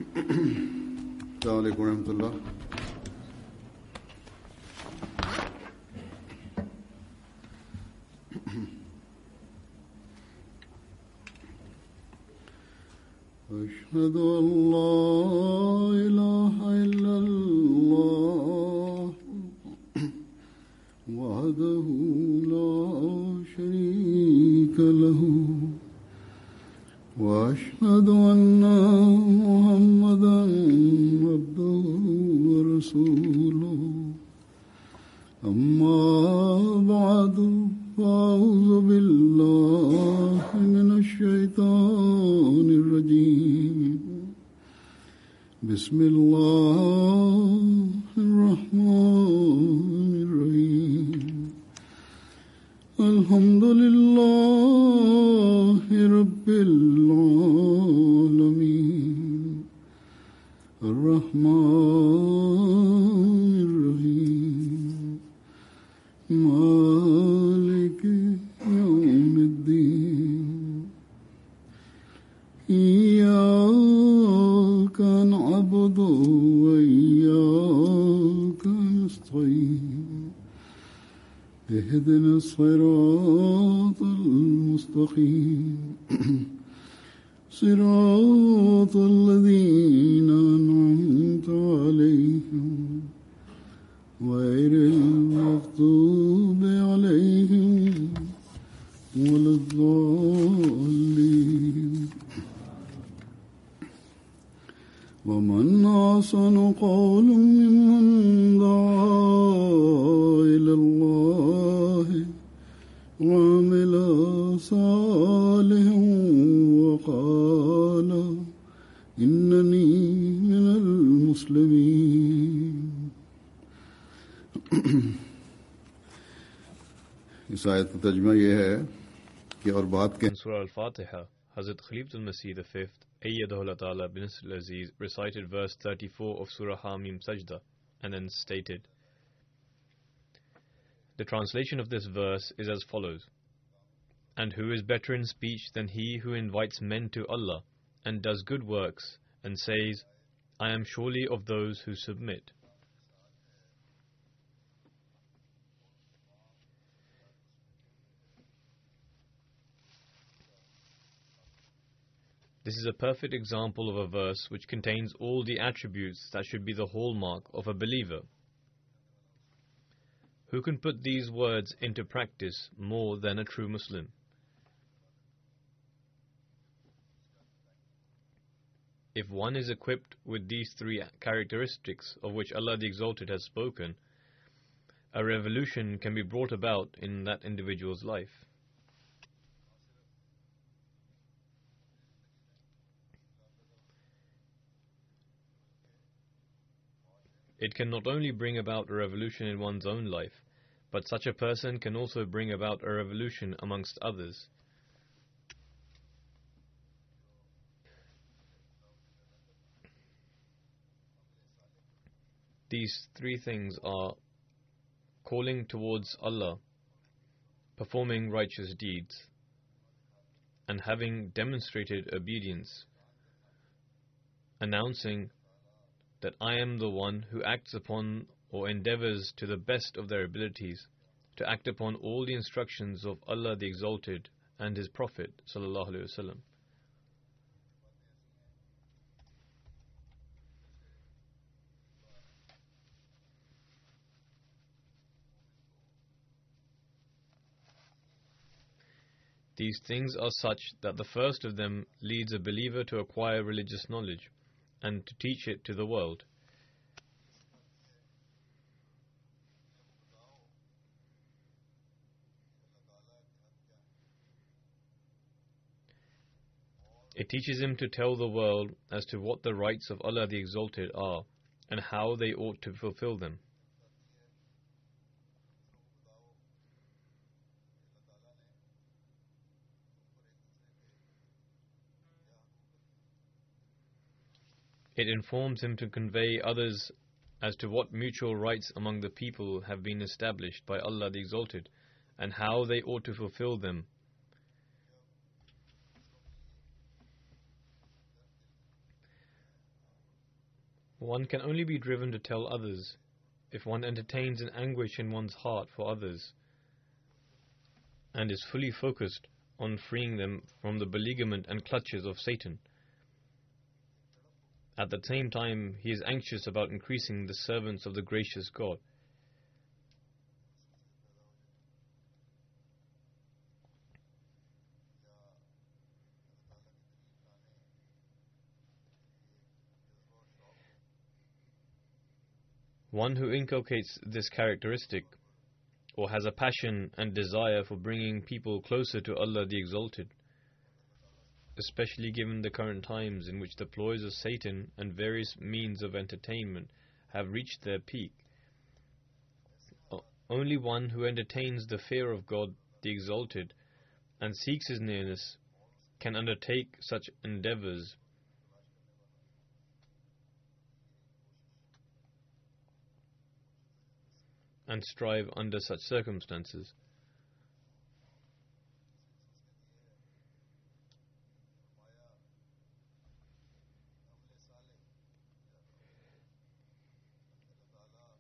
السلام عليكم ورحمة الله. أشهد أن لا إله إلا الله وحده لا شريك له وأشهد أن محمدا عبده ورسوله أما بعد فأعوذ بالله من الشيطان الرجيم بسم الله الرحمن الرحيم الحمد لله رب العالمين الرحمن الرحيم مالك يوم الدين إياك نعبد وإياك نستعين اهدنا الصراط المستقيم صراط الذين أنعمت عليهم غير المغضوب عليهم ولا الضالين ومن أحسن قولا ممن دعا إلى الله وعمل صالحا وقال إنني من المسلمين. इस आयत का तर्जुमा यह है कि और बात के Surah Al-Fatiha, Hazrat Khalifatul Masih the fifth, Ayyadahullah Ta'ala bin Aziz, recited verse 34 of Surah Hamim Sajda and then stated, the translation of this verse is as follows: and who is better in speech than he who invites men to Allah and does good works and says, I am surely of those who submit. This is a perfect example of a verse which contains all the attributes that should be the hallmark of a believer. Who can put these words into practice more than a true Muslim? If one is equipped with these three characteristics of which Allah the Exalted has spoken, a revolution can be brought about in that individual's life. It can not only bring about a revolution in one's own life, but such a person can also bring about a revolution amongst others. These three things are calling towards Allah, performing righteous deeds, and having demonstrated obedience, announcing that I am the one who acts upon or endeavors to the best of their abilities to act upon all the instructions of Allah the Exalted and His Prophet sallallahu alaihi wasallam. These things are such that the first of them leads a believer to acquire religious knowledge and to teach it to the world. It teaches him to tell the world as to what the rights of Allah the Exalted are and how they ought to fulfill them. It informs him to convey others as to what mutual rights among the people have been established by Allah the Exalted and how they ought to fulfill them. One can only be driven to tell others if one entertains an anguish in one's heart for others and is fully focused on freeing them from the beleaguerment and clutches of Satan. At the same time, he is anxious about increasing the servants of the gracious God. One who inculcates this characteristic, or has a passion and desire for bringing people closer to Allah the Exalted, especially given the current times in which the ploys of Satan and various means of entertainment have reached their peak, only one who entertains the fear of God the Exalted and seeks His nearness can undertake such endeavors. And strive under such circumstances.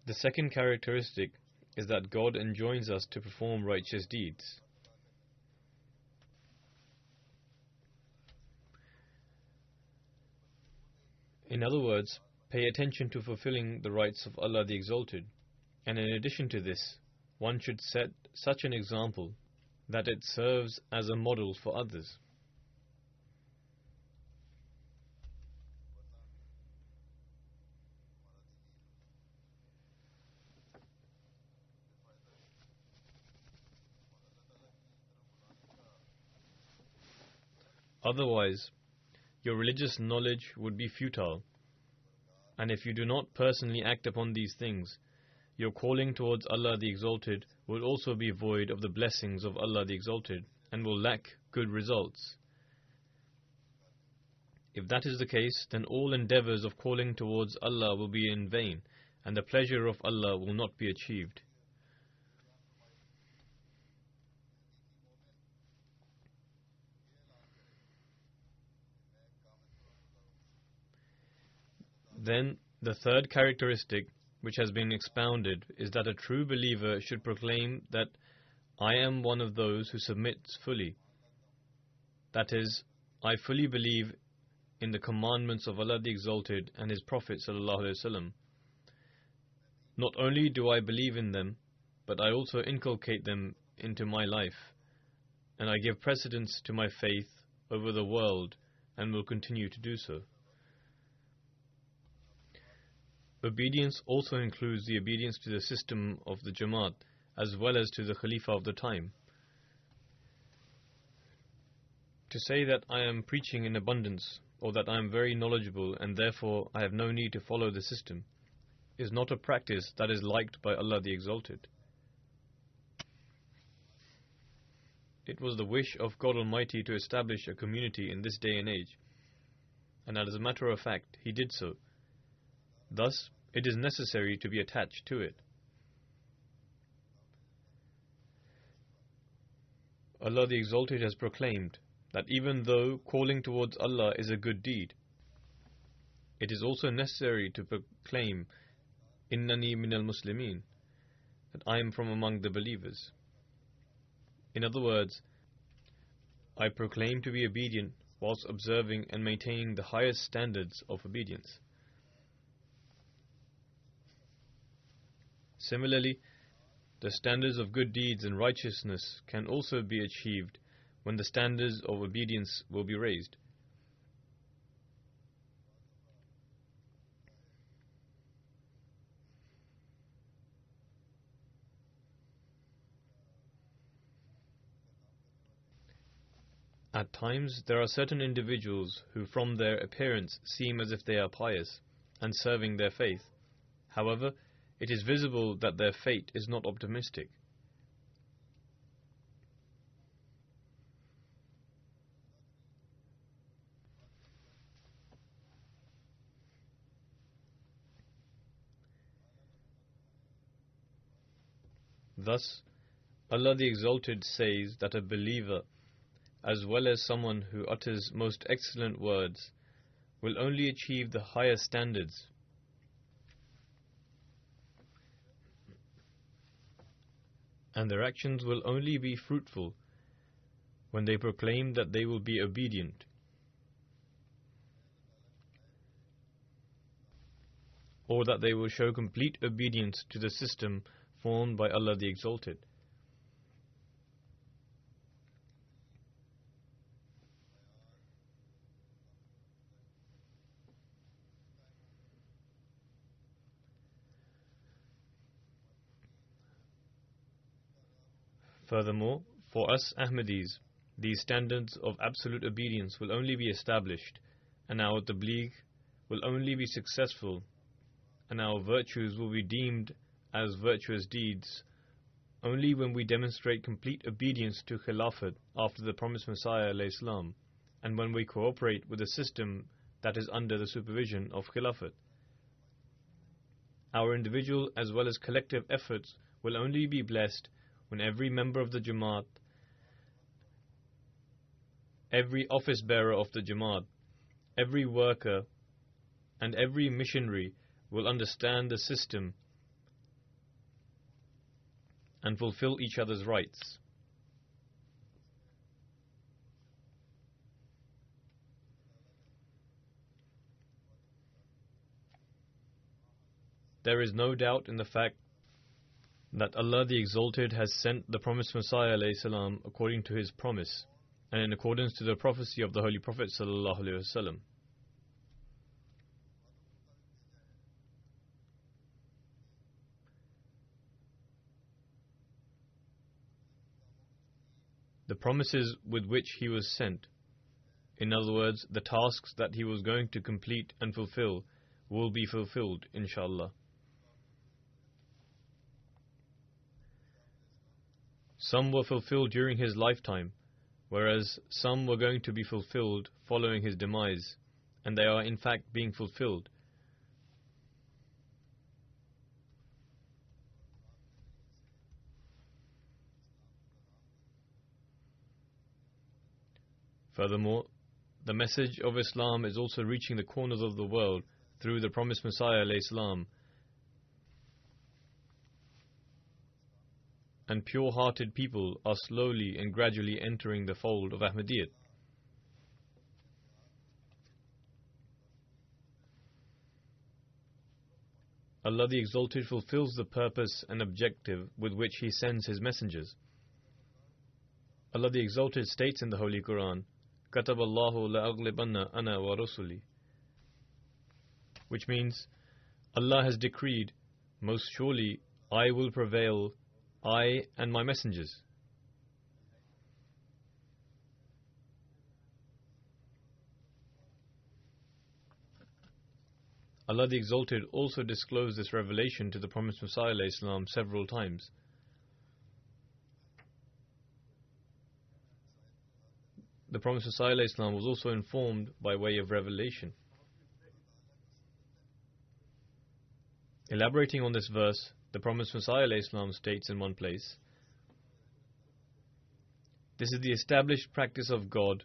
The second characteristic is that God enjoins us to perform righteous deeds. In other words, pay attention to fulfilling the rights of Allah the Exalted. And in addition to this, one should set such an example that it serves as a model for others. Otherwise, your religious knowledge would be futile, and if you do not personally act upon these things, your calling towards Allah the Exalted will also be void of the blessings of Allah the Exalted and will lack good results. If that is the case, then all endeavors of calling towards Allah will be in vain, and the pleasure of Allah will not be achieved. Then, the third characteristic which has been expounded is that a true believer should proclaim that I am one of those who submits fully. That is, I fully believe in the commandments of Allah the Exalted and His Prophet ﷺ. Not only do I believe in them, but I also inculcate them into my life, and I give precedence to my faith over the world and will continue to do so. Obedience also includes the obedience to the system of the Jamaat as well as to the Khalifa of the time. To say that I am preaching in abundance or that I am very knowledgeable and therefore I have no need to follow the system is not a practice that is liked by Allah the Exalted. It was the wish of God Almighty to establish a community in this day and age, and as a matter of fact, He did so. Thus, it is necessary to be attached to it. Allah the Exalted has proclaimed that even though calling towards Allah is a good deed, it is also necessary to proclaim Innani minal Muslimin, that I am from among the believers. In other words, I proclaim to be obedient whilst observing and maintaining the highest standards of obedience. Similarly, the standards of good deeds and righteousness can also be achieved when the standards of obedience will be raised. At times, there are certain individuals who from their appearance seem as if they are pious and serving their faith. However, it is visible that their fate is not optimistic. Thus, Allah the Exalted says that a believer, as well as someone who utters most excellent words, will only achieve the higher standards and their actions will only be fruitful when they proclaim that they will be obedient. Or that they will show complete obedience to the system formed by Allah the Exalted. Furthermore, for us Ahmadis, these standards of absolute obedience will only be established, and our tabligh will only be successful, and our virtues will be deemed as virtuous deeds only when we demonstrate complete obedience to Khilafat after the promised Messiah alayhi salam, and when we cooperate with a system that is under the supervision of Khilafat. Our individual as well as collective efforts will only be blessed when every member of the Jamaat, every office bearer of the Jamaat, every worker and every missionary will understand the system and fulfill each other's rights. There is no doubt in the fact that Allah the Exalted has sent the promised Messiah alayhi salam according to his promise and in accordance to the prophecy of the Holy Prophet sallallahu alaihi wasallam. The promises with which he was sent, in other words, the tasks that he was going to complete and fulfill, will be fulfilled, inshallah. Some were fulfilled during his lifetime, whereas some were going to be fulfilled following his demise, and they are in fact being fulfilled. Furthermore, the message of Islam is also reaching the corners of the world through the promised Messiah alayhi salam, and pure-hearted people are slowly and gradually entering the fold of Ahmadiyyat. Allah the Exalted fulfills the purpose and objective with which He sends His messengers. Allah the Exalted states in the Holy Quran, كَتَبَ اللَّهُ لَأَغْلِبَنَّ أَنَا وَرُسُلِي, which means, Allah has decreed, most surely I will prevail, I and my messengers. Allah the Exalted also disclosed this revelation to the promised Messiah alayhi salam several times. The promised Messiah alayhi salam was also informed by way of revelation. Elaborating on this verse, the promised Messiah alayhi salam states in one place, "This is the established practice of God,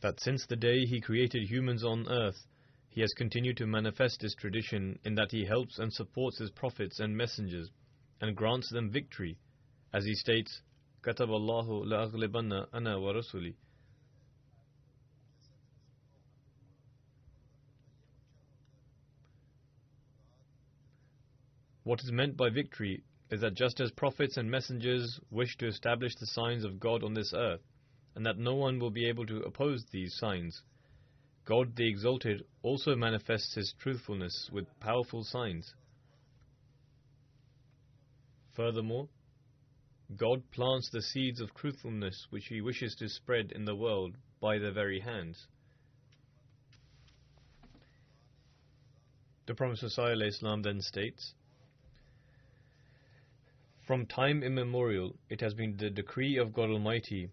that since the day He created humans on earth, He has continued to manifest His tradition in that He helps and supports His prophets and messengers and grants them victory, as He states, كَتَبَ اللَّهُ لَأَغْلِبَنَّ أَنَا وَرُسُلِي." What is meant by victory is that just as prophets and messengers wish to establish the signs of God on this earth, and that no one will be able to oppose these signs, God the Exalted also manifests His truthfulness with powerful signs. Furthermore, God plants the seeds of truthfulness which He wishes to spread in the world by their very hands. The Prophet ﷺ then states, "From time immemorial it has been the decree of God Almighty,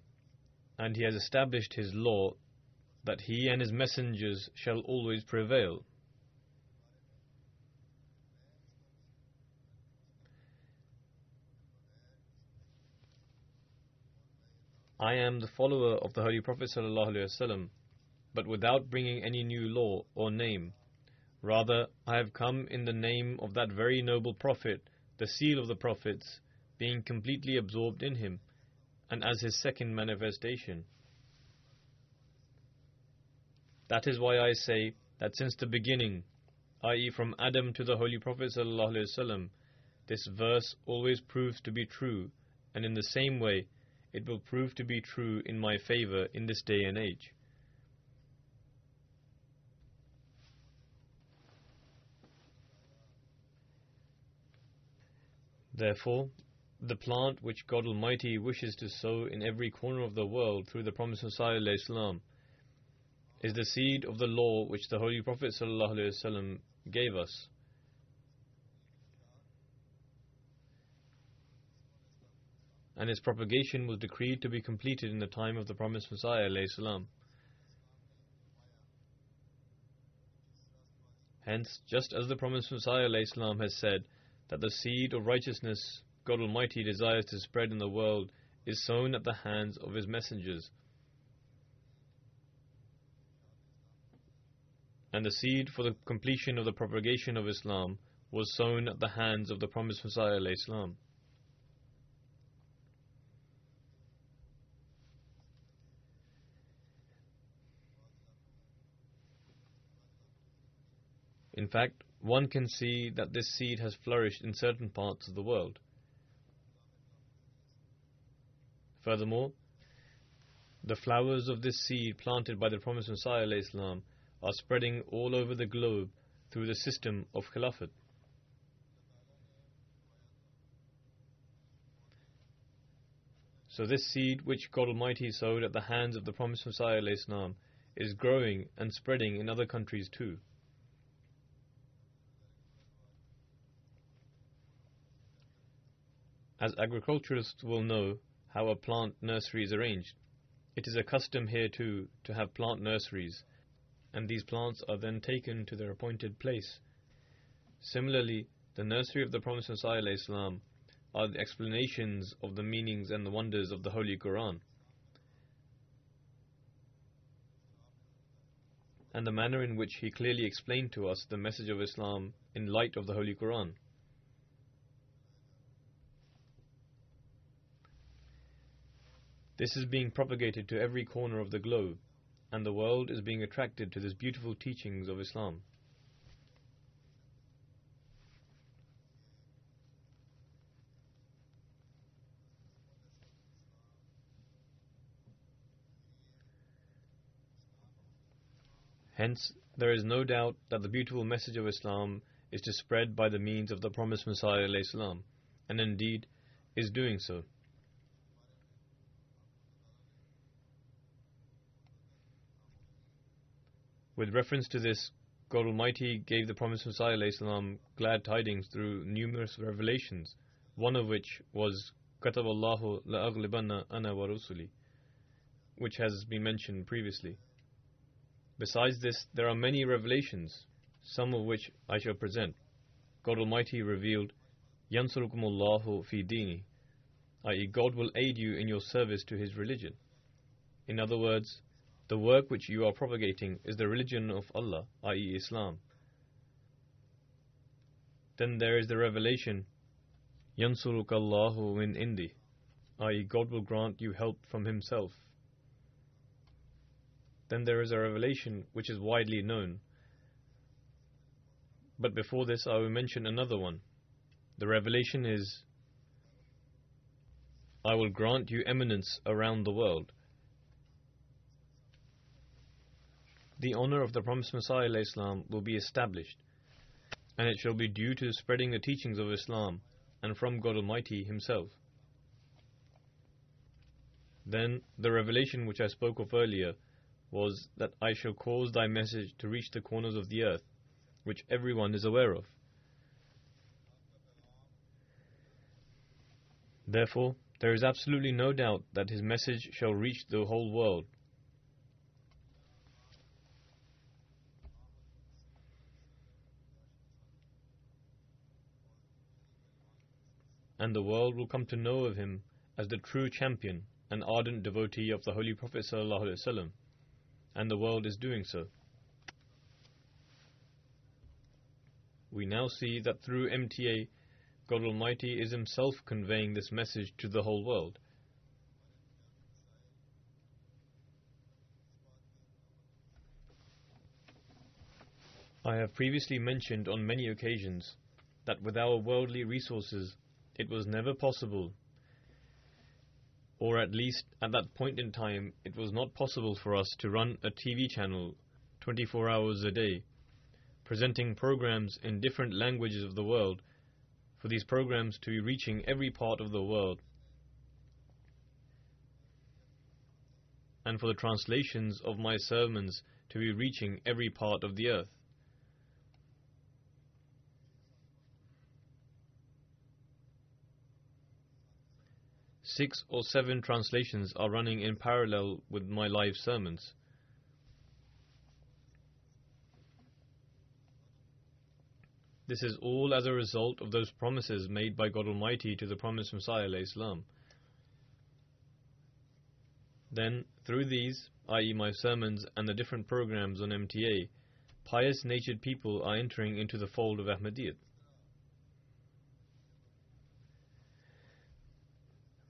and He has established His law, that He and His messengers shall always prevail. I am the follower of the Holy Prophet ﷺ, but without bringing any new law or name. Rather, I have come in the name of that very noble Prophet, the seal of the Prophets, being completely absorbed in him and as his second manifestation. That is why I say that since the beginning, i.e. from Adam to the Holy Prophet ﷺ, this verse always proves to be true, and in the same way it will prove to be true in my favor in this day and age. Therefore, the plant which God Almighty wishes to sow in every corner of the world through the Promised Messiah ﷺ is the seed of the law which the Holy Prophet ﷺ gave us. And its propagation was decreed to be completed in the time of the Promised Messiah ﷺ. Hence, just as the Promised Messiah ﷺ has said that the seed of righteousness God Almighty desires to spread in the world is sown at the hands of His messengers, and the seed for the completion of the propagation of Islam was sown at the hands of the Promised Messiah ﷺ. In fact, one can see that this seed has flourished in certain parts of the world. Furthermore, the flowers of this seed planted by the Promised Messiah ﷺ are spreading all over the globe through the system of Khilafat. So this seed which God Almighty sowed at the hands of the Promised Messiah ﷺ is growing and spreading in other countries too. As agriculturists will know how a plant nursery is arranged, it is a custom here too to have plant nurseries, and these plants are then taken to their appointed place. Similarly, the nursery of the Promised Messiah ﷺ are the explanations of the meanings and the wonders of the Holy Quran, and the manner in which he clearly explained to us the message of Islam in light of the Holy Quran. This is being propagated to every corner of the globe, and the world is being attracted to these beautiful teachings of Islam. Hence, there is no doubt that the beautiful message of Islam is to spread by the means of the Promised Messiah ﷺ, and indeed is doing so. With reference to this, God Almighty gave the Promised Messiah ﷺ glad tidings through numerous revelations, one of which was كَتَبَ اللَّهُ لَأَغْلِبَنَّ أَنَا وَرُسُلِي, which has been mentioned previously. Besides this, there are many revelations, some of which I shall present. God Almighty revealed, يَنْصُرُكُمُ اللَّهُ فِي دِينِهِ, i.e. God will aid you in your service to His religion. In other words, the work which you are propagating is the religion of Allah, i.e. Islam. Then there is the revelation, يَنْصُرُكَ اللَّهُ مِنْ إِنْدِهِ, i.e. God will grant you help from Himself. Then there is a revelation which is widely known. But before this I will mention another one. The revelation is, I will grant you eminence around the world. The honor of the Promised Messiah ﷺ will be established, and it shall be due to spreading the teachings of Islam and from God Almighty Himself. Then the revelation which I spoke of earlier was that I shall cause thy message to reach the corners of the earth, which everyone is aware of. Therefore, there is absolutely no doubt that his message shall reach the whole world. And the world will come to know of him as the true champion and ardent devotee of the Holy Prophet ﷺ, and the world is doing so. We now see that through MTA, God Almighty is Himself conveying this message to the whole world. I have previously mentioned on many occasions that with our worldly resources it was never possible, or at least at that point in time it was not possible for us to run a TV channel 24 hours a day, presenting programs in different languages of the world, for these programs to be reaching every part of the world, and for the translations of my sermons to be reaching every part of the earth. Six or seven translations are running in parallel with my live sermons. This is all as a result of those promises made by God Almighty to the promised Messiah alayhi salam. Then, through these, i.e. my sermons and the different programs on MTA, pious-natured people are entering into the fold of Ahmadiyyat.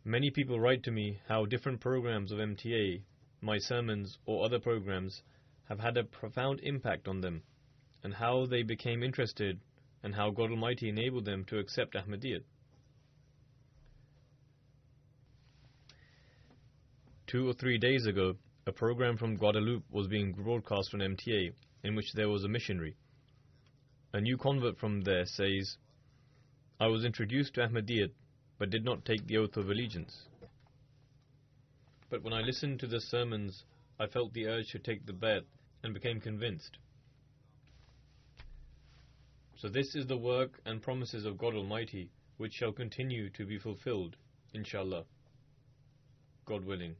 Many people write to me how different programs of MTA, my sermons or other programs, have had a profound impact on them, and how they became interested, and how God Almighty enabled them to accept Ahmadiyyat. 2 or 3 days ago, a program from Guadeloupe was being broadcast on MTA, in which there was a missionary. A new convert from there says, "I was introduced to Ahmadiyyat, but did not take the oath of allegiance. But when I listened to the sermons, I felt the urge to take the bayat and became convinced." So this is the work and promises of God Almighty, which shall continue to be fulfilled, inshallah, God willing.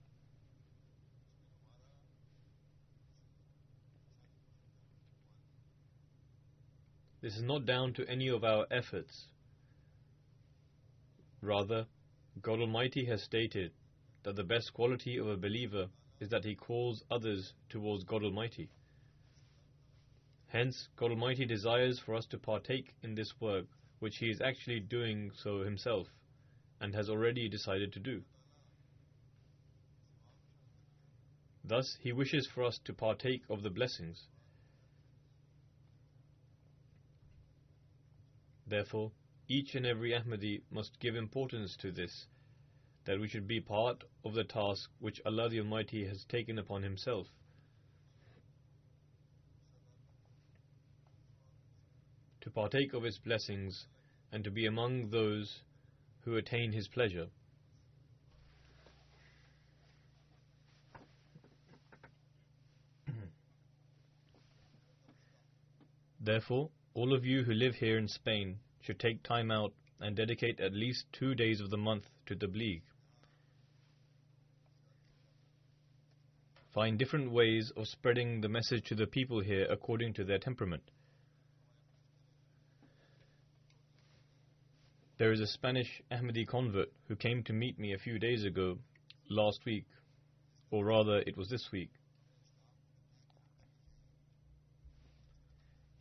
This is not down to any of our efforts. Rather, God Almighty has stated that the best quality of a believer is that he calls others towards God Almighty. Hence, God Almighty desires for us to partake in this work, which He is actually doing so Himself, and has already decided to do. Thus, He wishes for us to partake of the blessings. Therefore, each and every Ahmadi must give importance to this, that we should be part of the task which Allah the Almighty has taken upon Himself. To partake of His blessings and to be among those who attain His pleasure. Therefore, all of you who live here in Spain should take time out and dedicate at least 2 days of the month to Tabligh. Find different ways of spreading the message to the people here according to their temperament. There is a Spanish Ahmadi convert who came to meet me a few days ago, last week, or rather it was this week.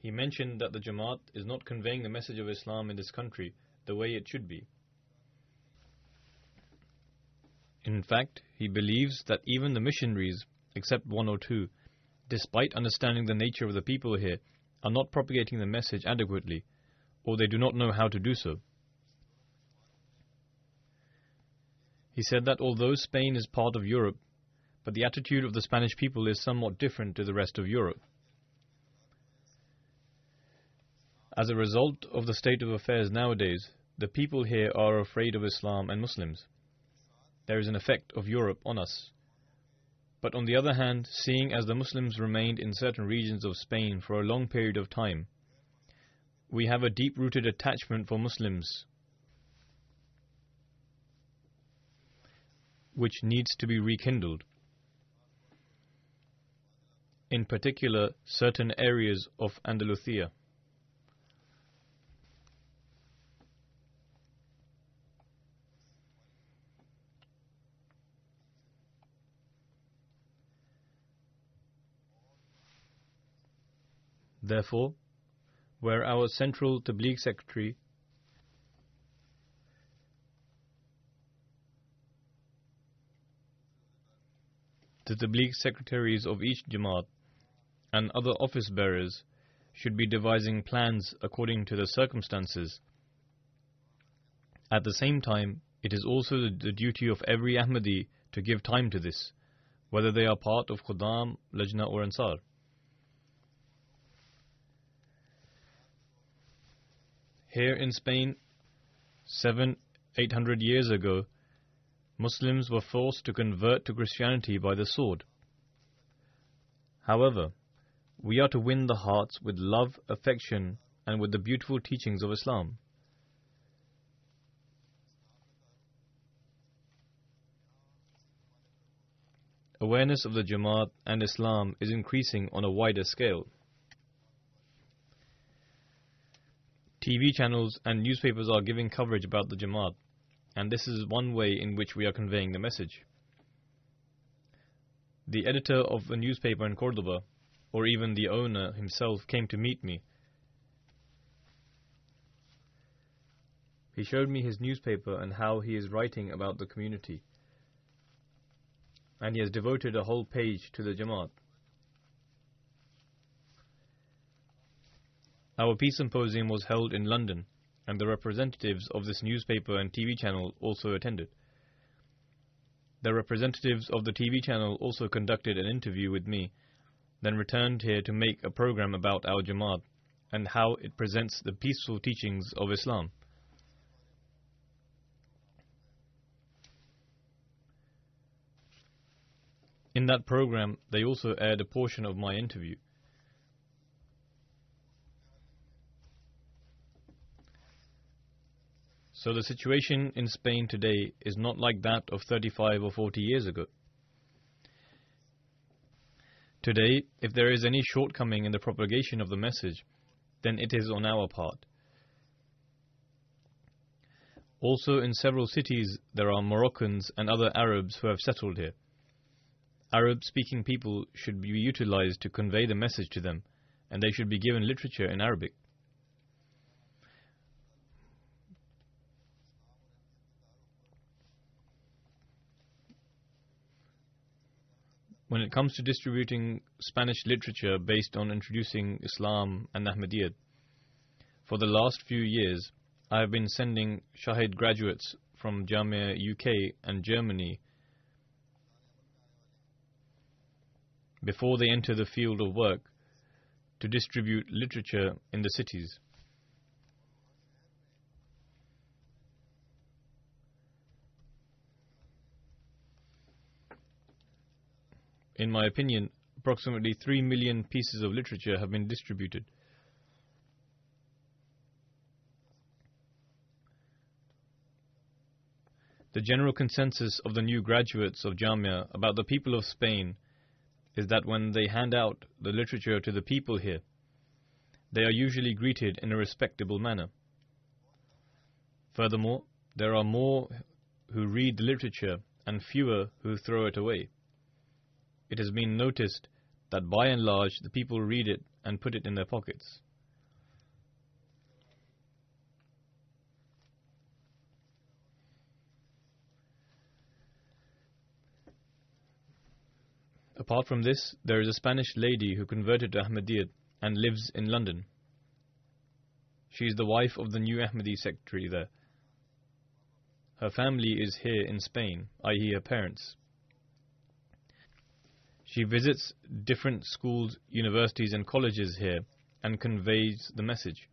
He mentioned that the Jamaat is not conveying the message of Islam in this country the way it should be. In fact, he believes that even the missionaries, except 1 or 2, despite understanding the nature of the people here, are not propagating the message adequately, or they do not know how to do so. He said that although Spain is part of Europe, but the attitude of the Spanish people is somewhat different to the rest of Europe. As a result of the state of affairs nowadays, the people here are afraid of Islam and Muslims. There is an effect of Europe on us. But on the other hand, seeing as the Muslims remained in certain regions of Spain for a long period of time, we have a deep-rooted attachment for Muslims, which needs to be rekindled. In particular, certain areas of Andalusia. Therefore, where our central Tabligh secretary The Tabligh secretaries of each Jamaat and other office bearers should be devising plans according to the circumstances. At the same time, it is also the duty of every Ahmadi to give time to this, whether they are part of Khuddam, Lajna or Ansar. Here in Spain, 700-800 years ago, Muslims were forced to convert to Christianity by the sword. However, we are to win the hearts with love, affection, and with the beautiful teachings of Islam. Awareness of the Jamaat and Islam is increasing on a wider scale. TV channels and newspapers are giving coverage about the Jamaat, and this is one way in which we are conveying the message. The editor of a newspaper in Cordoba, or even the owner himself, came to meet me. He showed me his newspaper and how he is writing about the community, and he has devoted a whole page to the Jamaat. Our peace symposium was held in London, and the representatives of this newspaper and TV channel also attended. The representatives of the TV channel also conducted an interview with me, then returned here to make a program about our Jamaat and how it presents the peaceful teachings of Islam. In that program, they also aired a portion of my interview. So the situation in Spain today is not like that of 35 or 40 years ago. Today, if there is any shortcoming in the propagation of the message, then it is on our part. Also, in several cities, there are Moroccans and other Arabs who have settled here. Arab-speaking people should be utilized to convey the message to them, and they should be given literature in Arabic. When it comes to distributing Spanish literature based on introducing Islam and Ahmadiyyat, for the last few years, I have been sending Shahid graduates from Jamia UK and Germany before they enter the field of work to distribute literature in the cities. In my opinion, approximately 3 million pieces of literature have been distributed. The general consensus of the new graduates of Jamia about the people of Spain is that when they hand out the literature to the people here, they are usually greeted in a respectable manner. Furthermore, there are more who read the literature and fewer who throw it away. It has been noticed that by and large the people read it and put it in their pockets. Apart from this, there is a Spanish lady who converted to Ahmadiyyat and lives in London. She is the wife of the new Ahmadi secretary there. Her family is here in Spain, i.e. her parents. She visits different schools, universities and colleges here and conveys the message.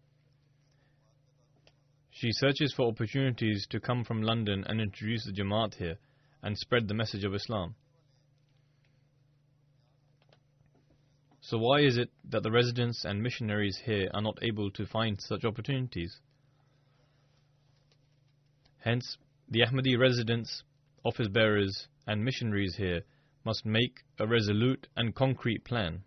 She searches for opportunities to come from London and introduce the Jamaat here and spread the message of Islam. So why is it that the residents and missionaries here are not able to find such opportunities? Hence, the Ahmadi residents, office bearers and missionaries here must make a resolute and concrete plan.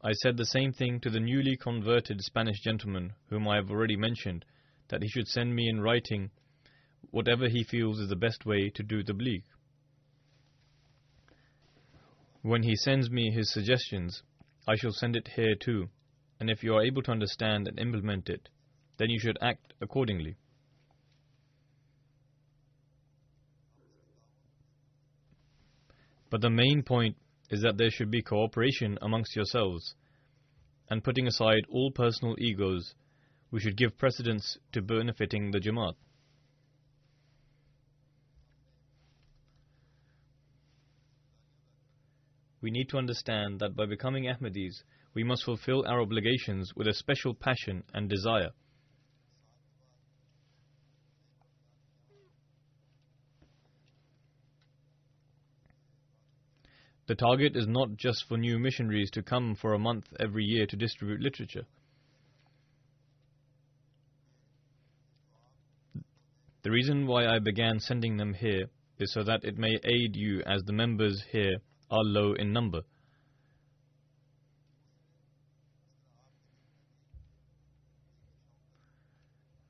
I said the same thing to the newly converted Spanish gentleman whom I have already mentioned, that he should send me in writing whatever he feels is the best way to do tabligh. When he sends me his suggestions, I shall send it here too, and if you are able to understand and implement it, then you should act accordingly. But the main point is that there should be cooperation amongst yourselves, and putting aside all personal egos, we should give precedence to benefiting the Jamaat. We need to understand that by becoming Ahmadis, we must fulfill our obligations with a special passion and desire. The target is not just for new missionaries to come for a month every year to distribute literature. The reason why I began sending them here is so that it may aid you, as the members here are low in number.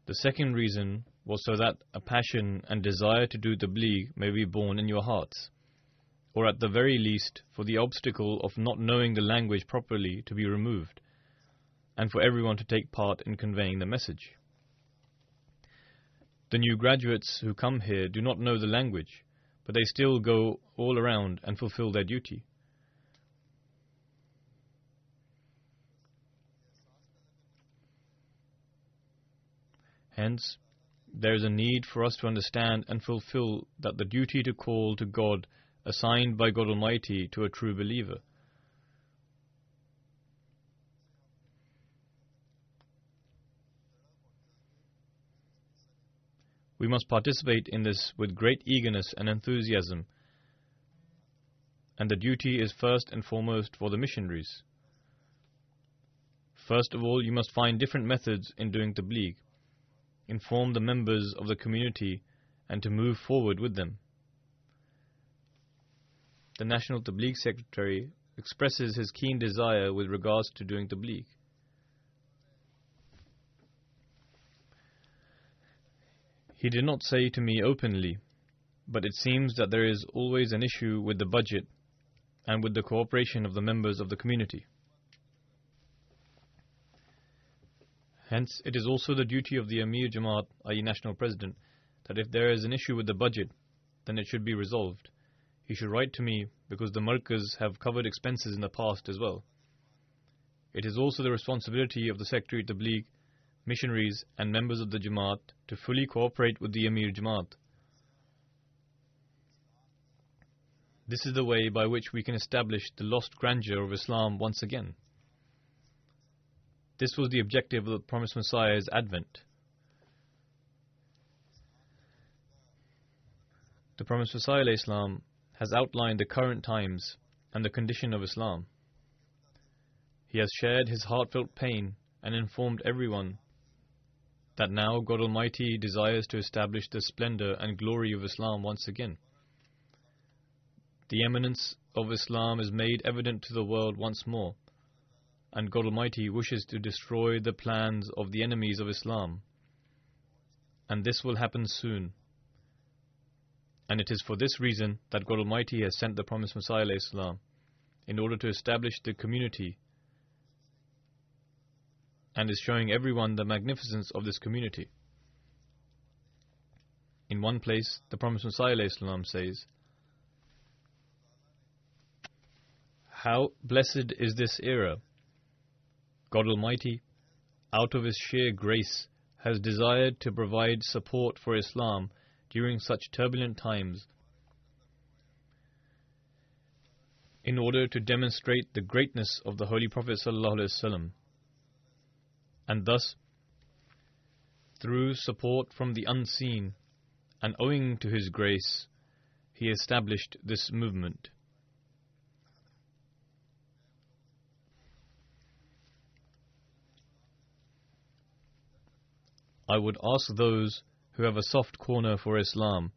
The second reason was so that a passion and desire to do tabligh may be born in your hearts, or at the very least for the obstacle of not knowing the language properly to be removed, and for everyone to take part in conveying the message. The new graduates who come here do not know the language, but they still go all around and fulfill their duty. Hence, there is a need for us to understand and fulfill that the duty to call to God assigned by God Almighty to a true believer. We must participate in this with great eagerness and enthusiasm, and the duty is first and foremost for the missionaries. First of all, you must find different methods in doing tabligh, inform the members of the community, and to move forward with them. The National Tabligh Secretary expresses his keen desire with regards to doing tabligh. He did not say to me openly, but it seems that there is always an issue with the budget and with the cooperation of the members of the community. Hence, it is also the duty of the Amir Jamaat, i.e. National President, that if there is an issue with the budget, then it should be resolved. He should write to me, because the Markaz have covered expenses in the past as well. It is also the responsibility of the Secretary Tabligh, missionaries and members of the Jamaat to fully cooperate with the Amir Jamaat. This is the way by which we can establish the lost grandeur of Islam once again. This was the objective of the promised Messiah's advent. The promised Messiah Islam has outlined the current times and the condition of Islam. He has shared his heartfelt pain and informed everyone that now God Almighty desires to establish the splendor and glory of Islam once again. The eminence of Islam is made evident to the world once more, and God Almighty wishes to destroy the plans of the enemies of Islam, and this will happen soon. And it is for this reason that God Almighty has sent the promised Messiah Islam, in order to establish the community, and is showing everyone the magnificence of this community. In one place, the promised Messiah Islam says, "How blessed is this era! God Almighty, out of His sheer grace, has desired to provide support for Islam during such turbulent times, in order to demonstrate the greatness of the Holy Prophet ﷺ. And thus, through support from the unseen, and owing to His grace, He established this movement." I would ask those who have a soft corner for Islam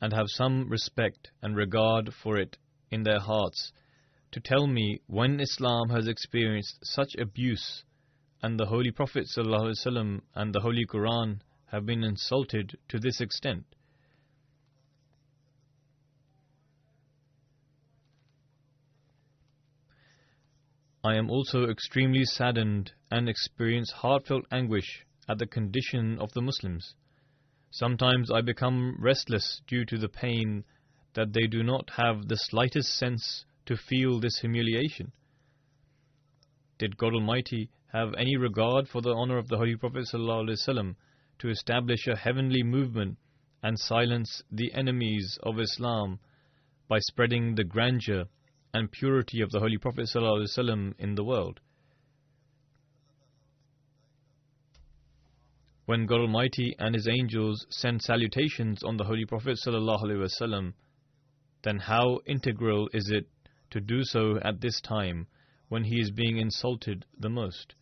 and have some respect and regard for it in their hearts to tell me when Islam has experienced such abuse and the Holy Prophet ﷺ and the Holy Quran have been insulted to this extent. I am also extremely saddened and experience heartfelt anguish at the condition of the Muslims. Sometimes I become restless due to the pain that they do not have the slightest sense to feel this humiliation? Did God Almighty have any regard for the honor of the Holy Prophet ﷺ to establish a heavenly movement and silence the enemies of Islam by spreading the grandeur and purity of the Holy Prophet ﷺ in the world? When God Almighty and His angels send salutations on the Holy Prophet ﷺ, then how integral is it to do so at this time when he is being insulted the most?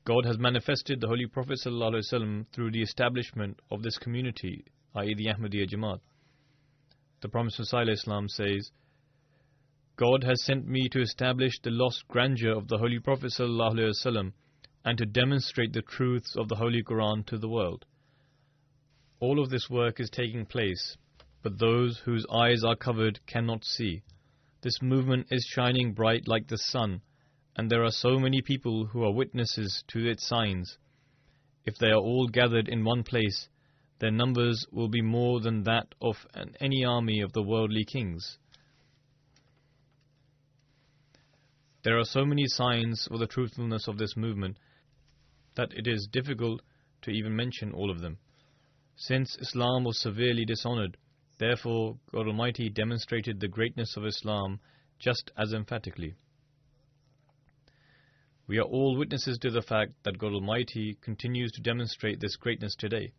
God has manifested the Holy Prophet ﷺ through the establishment of this community, i.e. the Ahmadiyya Jamaat. The Promised Messiah Islam says, God has sent me to establish the lost grandeur of the Holy Prophet ﷺ and to demonstrate the truths of the Holy Quran to the world. All of this work is taking place, but those whose eyes are covered cannot see. This movement is shining bright like the sun, and there are so many people who are witnesses to its signs. If they are all gathered in one place, their numbers will be more than that of any army of the worldly kings. There are so many signs for the truthfulness of this movement that it is difficult to even mention all of them. Since Islam was severely dishonored, therefore God Almighty demonstrated the greatness of Islam just as emphatically. We are all witnesses to the fact that God Almighty continues to demonstrate this greatness today.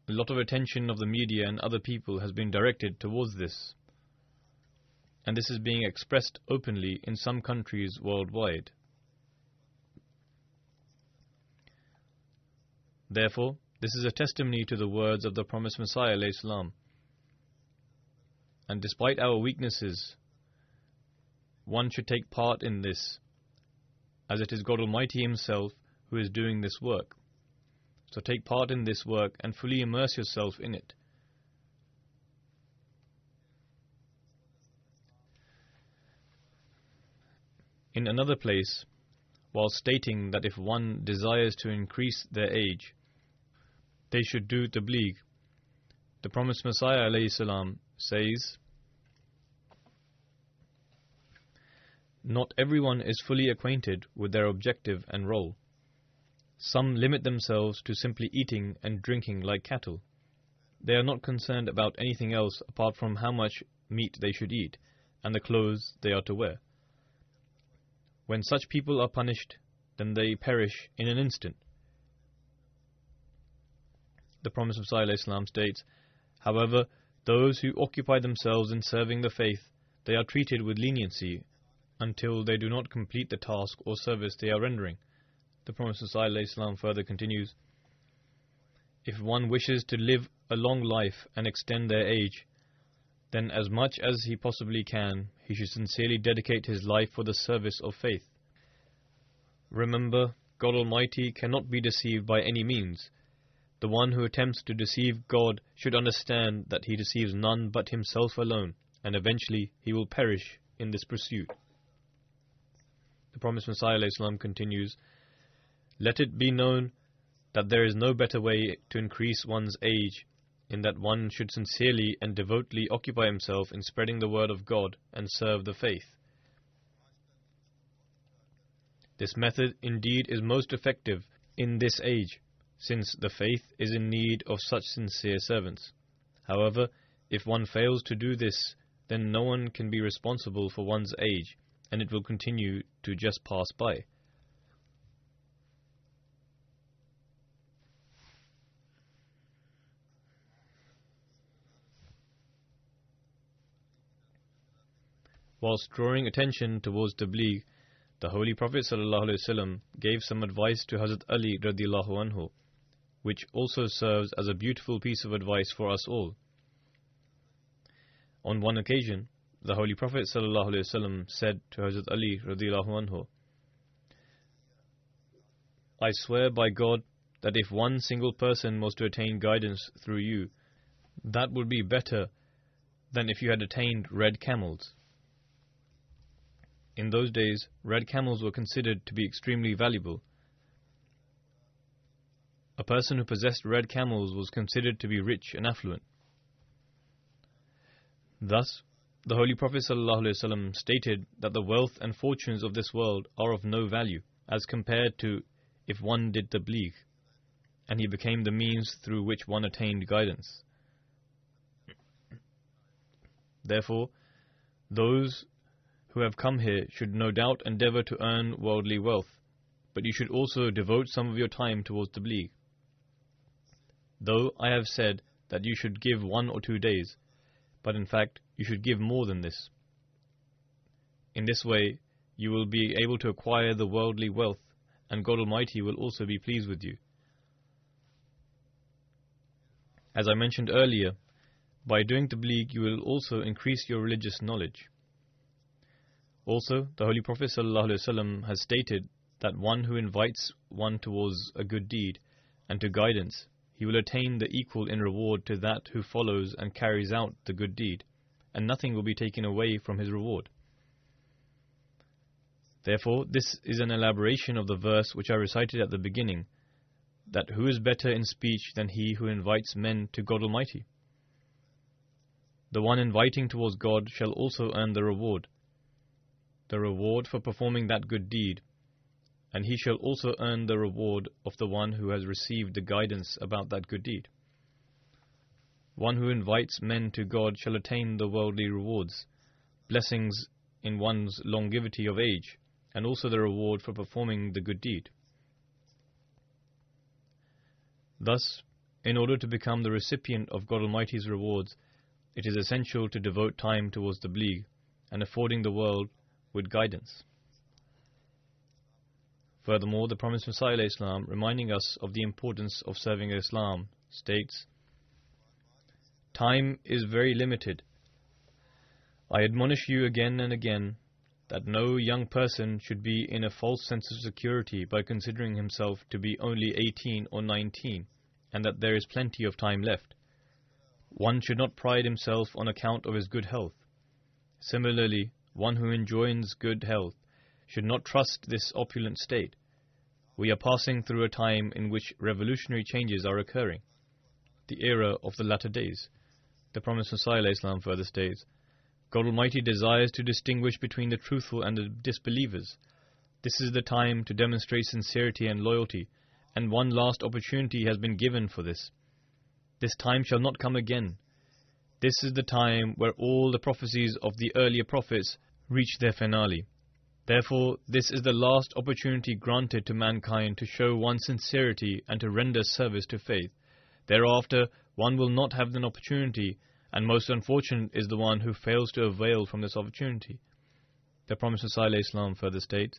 A lot of attention of the media and other people has been directed towards this, and this is being expressed openly in some countries worldwide. Therefore, this is a testimony to the words of the Promised Messiah alayhi salam. And despite our weaknesses, one should take part in this, as it is God Almighty Himself who is doing this work. So take part in this work and fully immerse yourself in it. In another place, while stating that if one desires to increase their age, they should do tabligh, the Promised Messiah alayhi salam says, not everyone is fully acquainted with their objective and role. Some limit themselves to simply eating and drinking like cattle. They are not concerned about anything else apart from how much meat they should eat and the clothes they are to wear. When such people are punished, then they perish in an instant. The Promised Messiah ﷺ states, however, those who occupy themselves in serving the faith, they are treated with leniency until they do not complete the task or service they are rendering. The Promised Messiah ﷺ further continues, if one wishes to live a long life and extend their age, then as much as he possibly can, he should sincerely dedicate his life for the service of faith. Remember, God Almighty cannot be deceived by any means. The one who attempts to deceive God should understand that he deceives none but himself alone, and eventually he will perish in this pursuit. The Promised Messiah ﷺ continues, let it be known that there is no better way to increase one's age, in that one should sincerely and devotedly occupy himself in spreading the word of God and serve the faith. This method indeed is most effective in this age, since the faith is in need of such sincere servants. However, if one fails to do this, then no one can be responsible for one's age, and it will continue to just pass by. Whilst drawing attention towards tabligh, the Holy Prophet ﷺ gave some advice to Hazrat Ali radiallahu anhu, which also serves as a beautiful piece of advice for us all. On one occasion, the Holy Prophet ﷺ said to Hazrat Ali radiallahu anhu, I swear by God that if one single person was to attain guidance through you, that would be better than if you had attained red camels. In those days, red camels were considered to be extremely valuable. a person who possessed red camels was considered to be rich and affluent. Thus, the Holy Prophet ﷺ stated that the wealth and fortunes of this world are of no value as compared to if one did tabligh, and he became the means through which one attained guidance. Therefore, those who have come here should no doubt endeavor to earn worldly wealth, but you should also devote some of your time towards tabligh. Though I have said that you should give 1 or 2 days, but in fact you should give more than this. In this way, you will be able to acquire the worldly wealth, and God Almighty will also be pleased with you. As I mentioned earlier, by doing tabligh you will also increase your religious knowledge. Also, the Holy Prophet ﷺ has stated that one who invites one towards a good deed and to guidance, he will attain the equal in reward to that who follows and carries out the good deed, and nothing will be taken away from his reward. Therefore, this is an elaboration of the verse which I recited at the beginning, that who is better in speech than he who invites men to God Almighty? The one inviting towards God shall also earn the reward for performing that good deed, and he shall also earn the reward of the one who has received the guidance about that good deed. One who invites men to God shall attain the worldly rewards, blessings in one's longevity of age, and also the reward for performing the good deed. Thus, in order to become the recipient of God Almighty's rewards, it is essential to devote time towards tabligh and affording the world with guidance. Furthermore, the promised Messiah Islam, reminding us of the importance of serving Islam, states, "Time is very limited. I admonish you again and again that no young person should be in a false sense of security by considering himself to be only 18 or 19, and that there is plenty of time left. One should not pride himself on account of his good health. Similarly, one who enjoys good health should not trust this opulent state. We are passing through a time in which revolutionary changes are occurring, the era of the latter days." The promised Messiah Islam further states, "God Almighty desires to distinguish between the truthful and the disbelievers. This is the time to demonstrate sincerity and loyalty, and one last opportunity has been given for this. This time shall not come again. This is the time where all the prophecies of the earlier prophets reach their finale. Therefore, this is the last opportunity granted to mankind to show one's sincerity and to render service to faith. Thereafter, one will not have an opportunity, and most unfortunate is the one who fails to avail from this opportunity." The promised Messiah Islam further states,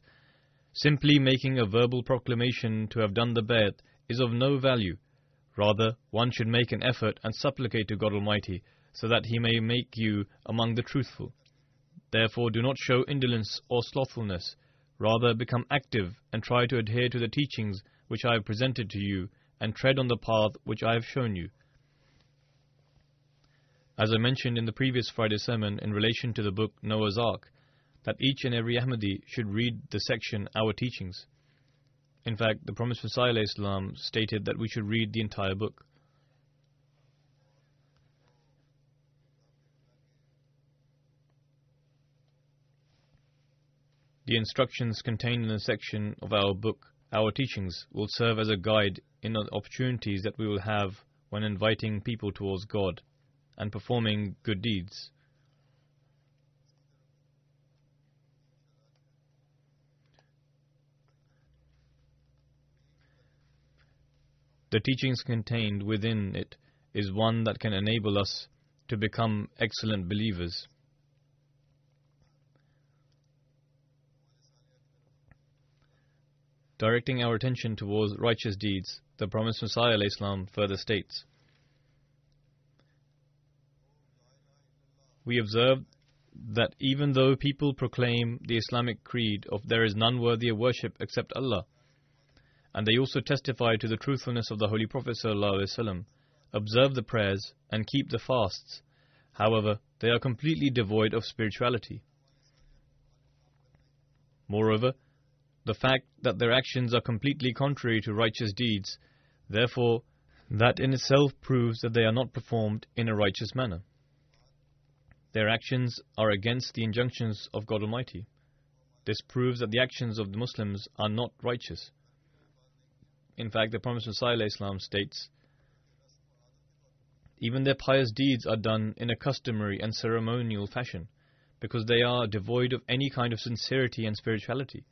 "Simply making a verbal proclamation to have done the bay'at is of no value. Rather, one should make an effort and supplicate to God Almighty, so that He may make you among the truthful. Therefore, do not show indolence or slothfulness. Rather, become active and try to adhere to the teachings which I have presented to you, and tread on the path which I have shown you." As I mentioned in the previous Friday sermon in relation to the book Noah's Ark, that each and every Ahmadi should read the section Our Teachings. In fact, the promised Messiah Islam stated that we should read the entire book. The instructions contained in the section of our book, Our Teachings, will serve as a guide in the opportunities that we will have when inviting people towards God and performing good deeds. The teachings contained within it is one that can enable us to become excellent believers. Directing our attention towards righteous deeds, the promised Messiah Islam further states, "We observe that even though people proclaim the Islamic creed of there is none worthy of worship except Allah, and they also testify to the truthfulness of the Holy Prophet ﷺ, observe the prayers and keep the fasts, however, they are completely devoid of spirituality. Moreover, the fact that their actions are completely contrary to righteous deeds, Therefore, that in itself proves that they are not performed in a righteous manner. Their actions are against the injunctions of God Almighty. This proves that the actions of the Muslims are not righteous. In fact, the Prophet ﷺ states, even their pious deeds are done in a customary and ceremonial fashion, because they are devoid of any kind of sincerity and spirituality.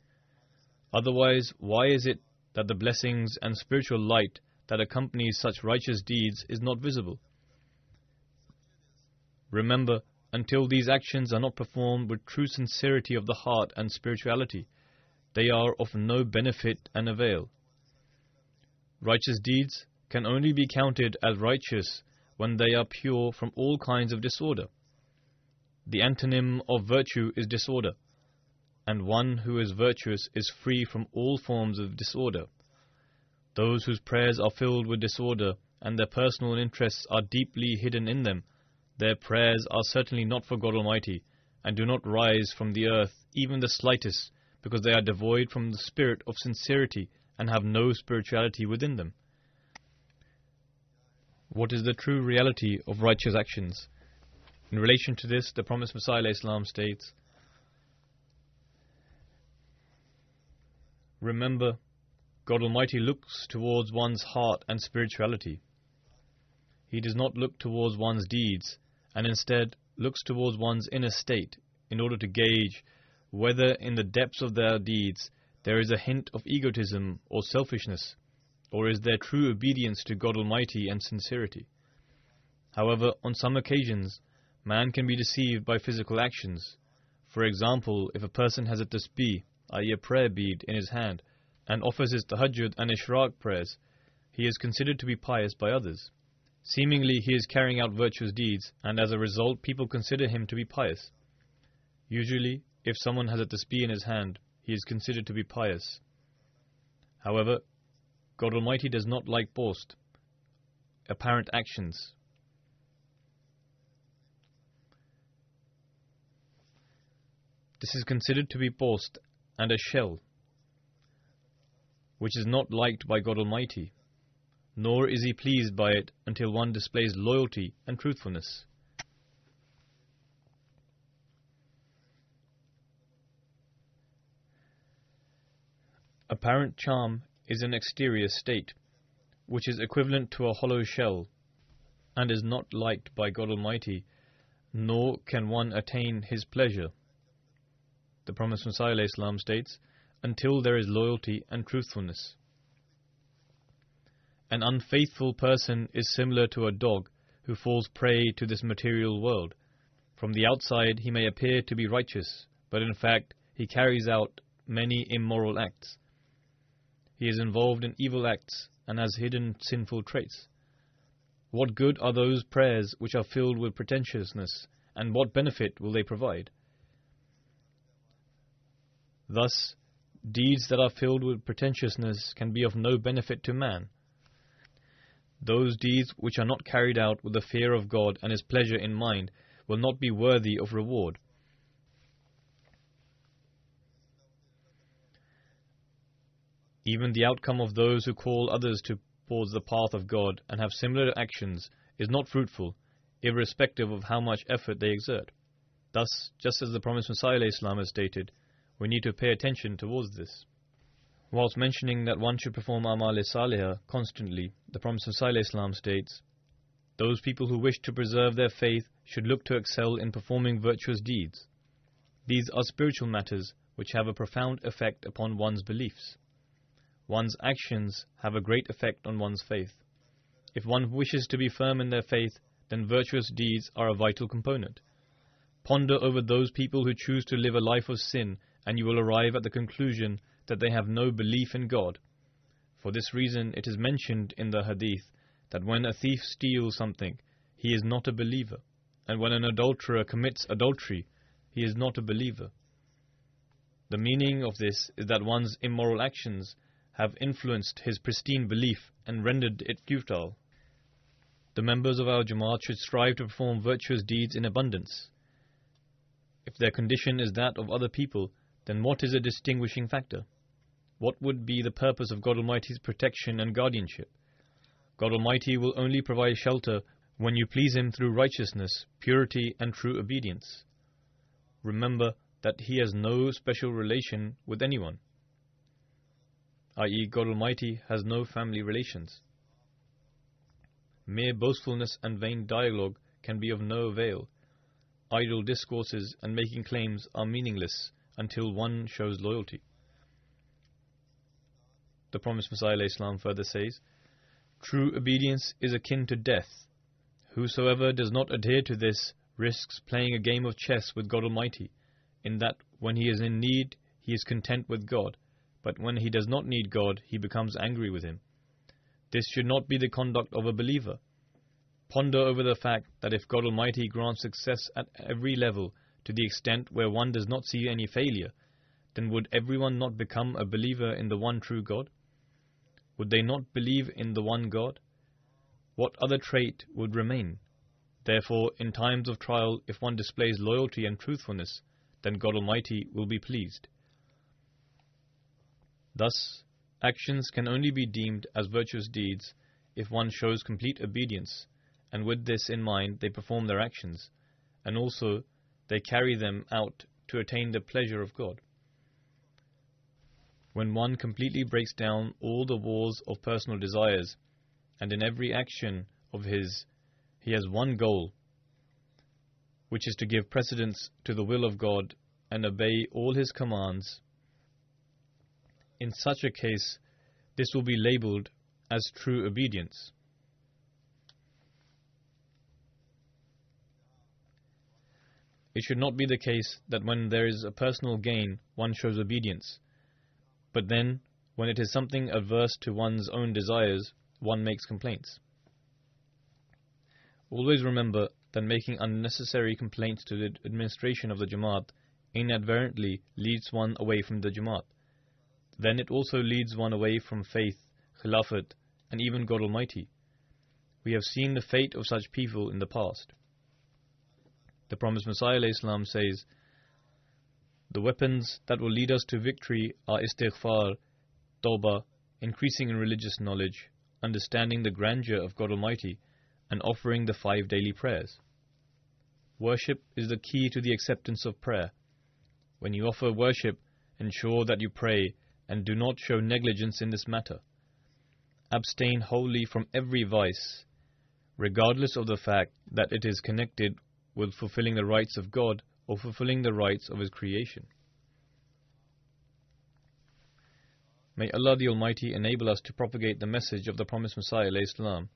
Otherwise, why is it that the blessings and spiritual light that accompanies such righteous deeds is not visible? Remember, until these actions are not performed with true sincerity of the heart and spirituality, they are of no benefit and avail. Righteous deeds can only be counted as righteous when they are pure from all kinds of disorder. The antonym of virtue is disorder, and one who is virtuous is free from all forms of disorder. Those whose prayers are filled with disorder and their personal interests are deeply hidden in them, their prayers are certainly not for God Almighty and do not rise from the earth even the slightest, because they are devoid from the spirit of sincerity and have no spirituality within them. What is the true reality of righteous actions? In relation to this, the Promised Messiah ﷺ states, remember, God Almighty looks towards one's heart and spirituality. He does not look towards one's deeds, and instead looks towards one's inner state in order to gauge whether in the depths of their deeds there is a hint of egotism or selfishness, or is there true obedience to God Almighty and sincerity. However, on some occasions, man can be deceived by physical actions. For example, if a person has a tasbih, i.e. a prayer bead, in his hand, and offers his tahajjud and ishraq prayers, he is considered to be pious by others. Seemingly, he is carrying out virtuous deeds, and as a result, people consider him to be pious. Usually, if someone has a tasbih in his hand, he is considered to be pious. However, God Almighty does not like boast, apparent actions. This is considered to be boast and a shell, which is not liked by God Almighty, nor is He pleased by it until one displays loyalty and truthfulness. Apparent charm is an exterior state, which is equivalent to a hollow shell, and is not liked by God Almighty, nor can one attain His pleasure. The Promised Messiah ﷺ states, until there is loyalty and truthfulness. An unfaithful person is similar to a dog who falls prey to this material world. From the outside he may appear to be righteous, but in fact he carries out many immoral acts. He is involved in evil acts and has hidden sinful traits. What good are those prayers which are filled with pretentiousness, and what benefit will they provide? Thus, deeds that are filled with pretentiousness can be of no benefit to man. Those deeds which are not carried out with the fear of God and His pleasure in mind will not be worthy of reward. Even the outcome of those who call others towards the path of God and have similar actions is not fruitful, irrespective of how much effort they exert. Thus, just as the Promised Messiah ﷺ has stated, we need to pay attention towards this. Whilst mentioning that one should perform Amal-e-Salihah constantly, the Promised Messiah ﷺ states, those people who wish to preserve their faith should look to excel in performing virtuous deeds. These are spiritual matters which have a profound effect upon one's beliefs. One's actions have a great effect on one's faith. If one wishes to be firm in their faith, then virtuous deeds are a vital component. Ponder over those people who choose to live a life of sin, and you will arrive at the conclusion that they have no belief in God. For this reason, it is mentioned in the hadith that when a thief steals something, he is not a believer, and when an adulterer commits adultery, he is not a believer. The meaning of this is that one's immoral actions have influenced his pristine belief and rendered it futile. The members of our Jamaat should strive to perform virtuous deeds in abundance. If their condition is that of other people, then what is a distinguishing factor? What would be the purpose of God Almighty's protection and guardianship? God Almighty will only provide shelter when you please Him through righteousness, purity and true obedience. Remember that He has no special relation with anyone, i.e. God Almighty has no family relations. Mere boastfulness and vain dialogue can be of no avail. Idle discourses and making claims are meaningless until one shows loyalty. The promised Messiah ﷺ further says, "True obedience is akin to death. Whosoever does not adhere to this risks playing a game of chess with God Almighty, in that when he is in need, he is content with God, but when he does not need God, he becomes angry with Him. This should not be the conduct of a believer. Ponder over the fact that if God Almighty grants success at every level to the extent where one does not see any failure, then would everyone not become a believer in the one true God? Would they not believe in the one God? What other trait would remain? Therefore, in times of trial, if one displays loyalty and truthfulness, then God Almighty will be pleased." Thus, actions can only be deemed as virtuous deeds if one shows complete obedience, and with this in mind they perform their actions, and also they carry them out to attain the pleasure of God. When one completely breaks down all the walls of personal desires, and in every action of his he has one goal, which is to give precedence to the will of God and obey all His commands, in such a case this will be labelled as true obedience. It should not be the case that when there is a personal gain one shows obedience, but then when it is something adverse to one's own desires one makes complaints. Always remember that making unnecessary complaints to the administration of the Jamaat inadvertently leads one away from the Jamaat. Then it also leads one away from faith, Khilafat, and even God Almighty. We have seen the fate of such people in the past. The promised Messiah ﷺ says, "The weapons that will lead us to victory are istighfar, tawbah, increasing in religious knowledge, understanding the grandeur of God Almighty, and offering the 5 daily prayers." Worship is the key to the acceptance of prayer. When you offer worship, ensure that you pray and do not show negligence in this matter. Abstain wholly from every vice, regardless of the fact that it is connected with fulfilling the rights of God or fulfilling the rights of His creation. May Allah the Almighty enable us to propagate the message of the promised Messiah ﷺ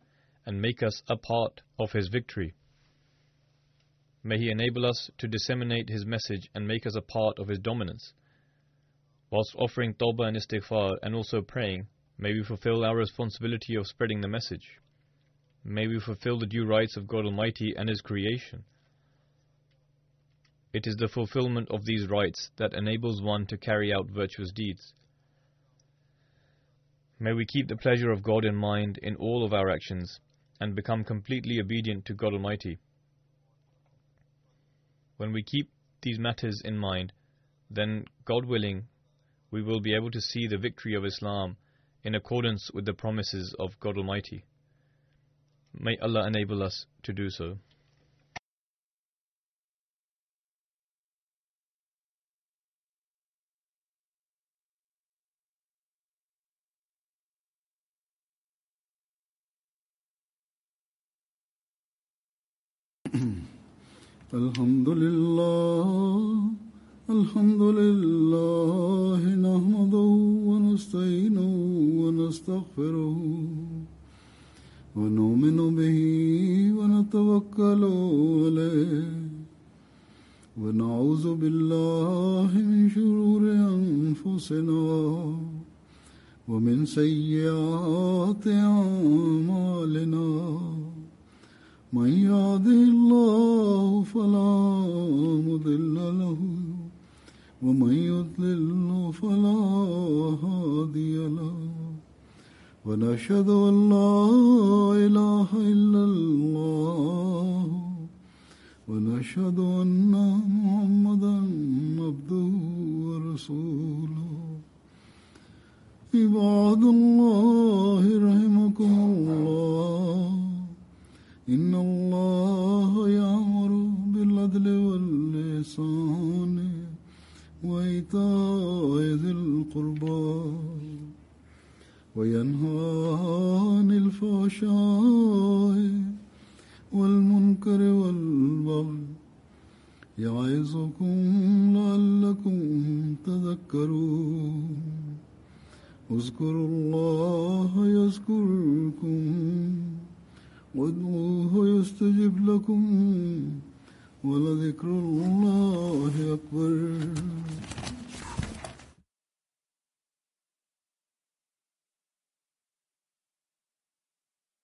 and make us a part of His victory. May He enable us to disseminate His message and make us a part of His dominance. Whilst offering tawbah and istighfar and also praying, may we fulfill our responsibility of spreading the message. May we fulfill the due rights of God Almighty and His creation. It is the fulfillment of these rights that enables one to carry out virtuous deeds. May we keep the pleasure of God in mind in all of our actions and become completely obedient to God Almighty. When we keep these matters in mind, then, God willing, we will be able to see the victory of Islam in accordance with the promises of God Almighty. May Allah enable us to do so. Alhamdulillah, nahmaduhu wa nasta'inuhu wa nastaghfiruhu wa nu'minu bihi wa natawakkalu alayhi wa na'udhu billahi min shururi anfusina wa min sayyiati a'malina. من يهده الله فلا مضل له ومن يضلل فلا هادي له ونشهد أن لا إله إلا الله ونشهد أن محمدا عبده ورسوله. عباد الله رحمكم الله إن الله يأمر بالعدل والإحسان وإيتاء ذي القربى وينهى عن الفحشاء والمنكر والبغي يعظكم لعلكم تذكرون اذكروا الله يذكركم وادعوه يستجب لكم ولذكر الله أكبر